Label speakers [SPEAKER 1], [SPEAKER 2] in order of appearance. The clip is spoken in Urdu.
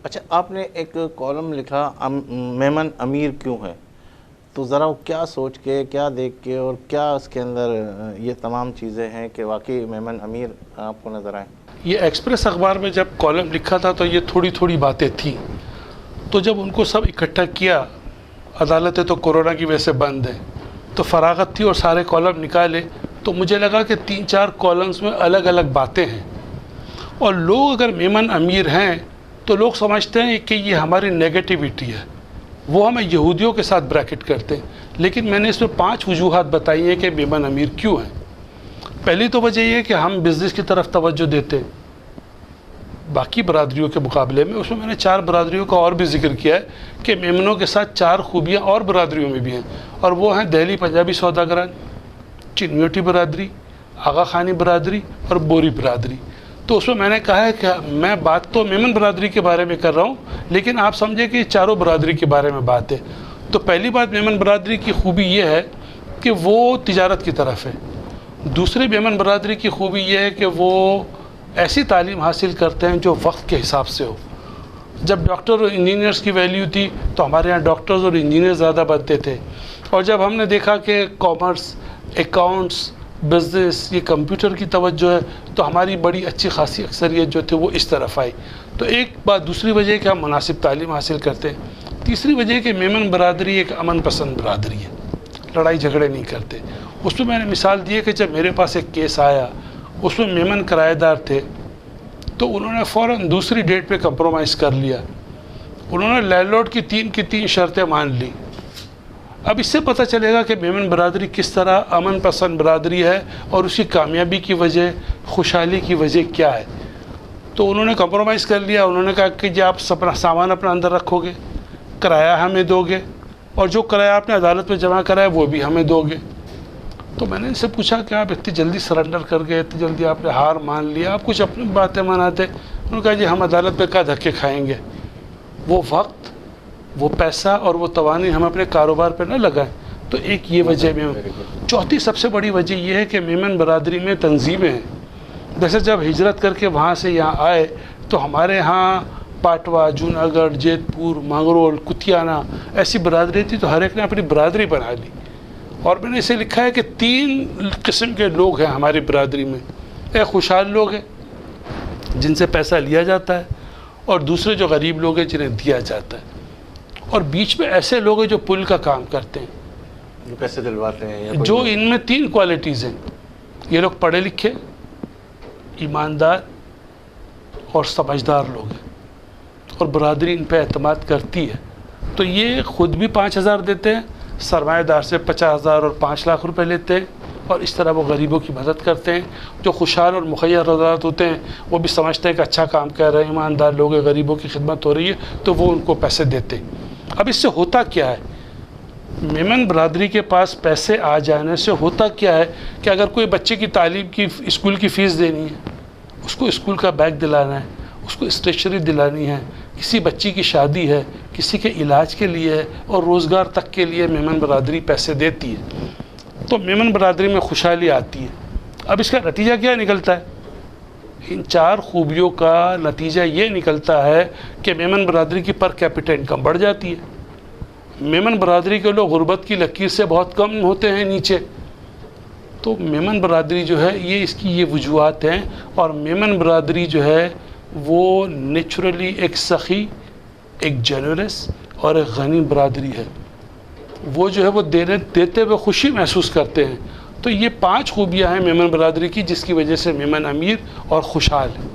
[SPEAKER 1] اچھا، آپ نے ایک کالم لکھا میمن امیر کیوں ہے، تو ذرا وہ کیا سوچ کے، کیا دیکھ کے، اور کیا اس کے اندر یہ تمام چیزیں ہیں کہ واقعی میمن امیر آپ کو نظر آئیں؟
[SPEAKER 2] یہ ایکسپریس اخبار میں جب کالم لکھا تھا تو یہ تھوڑی تھوڑی باتیں تھیں، تو جب ان کو سب اکٹھا کیا، عدالتیں تو کورونا کی وجہ سے بند ہیں، تو فراغت تھی اور سارے کالم نکالے، تو مجھے لگا کہ 3-4 کالمز میں الگ الگ باتیں ہیں، اور لوگ اگر میمن امیر ہیں تو لوگ سمجھتے ہیں کہ یہ ہماری نیگیٹیویٹی ہے، وہ ہمیں یہودیوں کے ساتھ بریکٹ کرتے ہیں، لیکن میں نے اس میں 5 وجوہات بتائی ہیں کہ میمن امیر کیوں ہیں۔ پہلی تو وجہ یہ ہے کہ ہم بزنس کی طرف توجہ دیتے ہیں باقی برادریوں کے مقابلے میں، اس میں نے 4 برادریوں کا اور بھی ذکر کیا ہے کہ میمنوں کے ساتھ 4 خوبیاں اور برادریوں میں بھی ہیں، اور وہ ہیں دہلی پنجابی سوداگران، چنیوٹی برادری، آغا خانی برادری اور بوری برادری۔ تو اس میں نے کہا ہے کہ میں بات تو میمن برادری کے بارے میں کر رہا ہوں، لیکن آپ سمجھیں کہ چاروں برادری کے بارے میں بات ہے۔ تو پہلی بات، میمن برادری کی خوبی یہ ہے کہ وہ تجارت کی طرف ہے۔ دوسری میمن برادری کی خوبی یہ ہے کہ وہ ایسی تعلیم حاصل کرتے ہیں جو وقت کے حساب سے ہو۔ جب ڈاکٹر اور انجینئرز کی ویلیو تھی تو ہمارے ہاں ڈاکٹرز اور انجینئر زیادہ بنتے تھے، اور جب ہم نے دیکھا کہ کامرس، اکاؤنٹس، بزنس، یہ کمپیوٹر کی توجہ ہے، تو ہماری بڑی اچھی خاصی اکثریت جو تھے وہ اس طرف آئی۔ تو ایک بات، دوسری وجہ ہے کہ ہم مناسب تعلیم حاصل کرتے ہیں۔ تیسری وجہ ہے کہ میمن برادری ایک امن پسند برادری ہے، لڑائی جھگڑے نہیں کرتے۔ اس میں نے مثال دی ہے کہ جب میرے پاس ایک کیس آیا، اس میں میمن کرایہ دار تھے، تو انہوں نے فوراً دوسری ڈیٹ پہ کمپرومائز کر لیا، انہوں نے لینڈ لارڈ کی 3 شرطیں مان لی۔ اب اس سے پتہ چلے گا کہ میمن برادری کس طرح امن پسند برادری ہے، اور اس کی کامیابی کی وجہ، خوشحالی کی وجہ کیا ہے۔ تو انہوں نے کمپرومائز کر لیا، انہوں نے کہا کہ جی آپ اپنا سامان اپنا اندر رکھو گے، کرایہ ہمیں دو گے، اور جو کرایہ آپ نے عدالت میں جمع کرا ہے وہ بھی ہمیں دو گے۔ تو میں نے ان سے پوچھا کہ آپ اتنی جلدی سرنڈر کر گئے، اتنی جلدی آپ نے ہار مان لیا، آپ کچھ اپنی باتیں مناتے۔ انہوں نے کہا جی ہم عدالت پہ کیا دھکے کھائیں گے، وہ وقت، وہ پیسہ اور وہ توانائی ہم اپنے کاروبار پہ نہ لگائیں۔ تو ایک یہ وجہ میں، چوتھی سب سے بڑی وجہ یہ ہے کہ میمن برادری میں تنظیمیں ہیں۔ جیسے جب ہجرت کر کے وہاں سے یہاں آئے تو ہمارے ہاں پاٹوا، جوناگڑھ، جیت پور، مانگرول، کتیانہ ایسی برادری تھی، تو ہر ایک نے اپنی برادری بنا لی۔ اور میں نے اسے لکھا ہے کہ 3 قسم کے لوگ ہیں ہماری برادری میں۔ ایک خوشحال لوگ ہیں جن سے پیسہ لیا جاتا ہے، اور دوسرے جو غریب لوگ ہیں جنہیں دیا جاتا ہے، اور بیچ میں ایسے لوگ ہیں جو پل کا کام کرتے ہیں،
[SPEAKER 1] جو پیسے دلواتے ہیں،
[SPEAKER 2] جو ان میں 3 کوالٹیز ہیں۔ یہ لوگ پڑھے لکھے، ایماندار اور سمجھدار لوگ ہیں، اور برادری ان پہ اعتماد کرتی ہے۔ تو یہ خود بھی 5,000 دیتے ہیں، سرمایہ دار سے 50,000 اور 5 لاکھ روپے لیتے ہیں، اور اس طرح وہ غریبوں کی مدد کرتے ہیں۔ جو خوشحال اور مخیر حضرات ہوتے ہیں وہ بھی سمجھتے ہیں کہ اچھا کام کر رہے ہیں، ایماندار لوگ ہیں، غریبوں کی خدمت ہو رہی ہے، تو وہ ان کو پیسے دیتے ہیں۔ اب اس سے ہوتا کیا ہے، میمن برادری کے پاس پیسے آ جانے سے ہوتا کیا ہے کہ اگر کوئی بچے کی تعلیم کی، اسکول کی فیس دینی ہے، اس کو اسکول کا بیگ دلانا ہے، اس کو اسٹیشنری دلانی ہے، کسی بچی کی شادی ہے، کسی کے علاج کے لیے ہے، اور روزگار تک کے لیے میمن برادری پیسے دیتی ہے۔ تو میمن برادری میں خوشحالی آتی ہے۔ اب اس کا نتیجہ کیا نکلتا ہے؟ ان 4 خوبیوں کا نتیجہ یہ نکلتا ہے کہ میمن برادری کی پر کیپٹا انکم بڑھ جاتی ہے۔ میمن برادری کے لوگ غربت کی لکیر سے بہت کم ہوتے ہیں نیچے۔ تو میمن برادری جو ہے یہ اس کی یہ وجوہات ہیں، اور میمن برادری جو ہے وہ نیچرلی ایک سخی، ایک جنرس اور ایک غنی برادری ہے۔ وہ جو ہے وہ دیتے ہوئے خوشی محسوس کرتے ہیں۔ تو یہ 5 خوبیاں ہیں میمن برادری کی، جس کی وجہ سے میمن امیر اور خوشحال ہے۔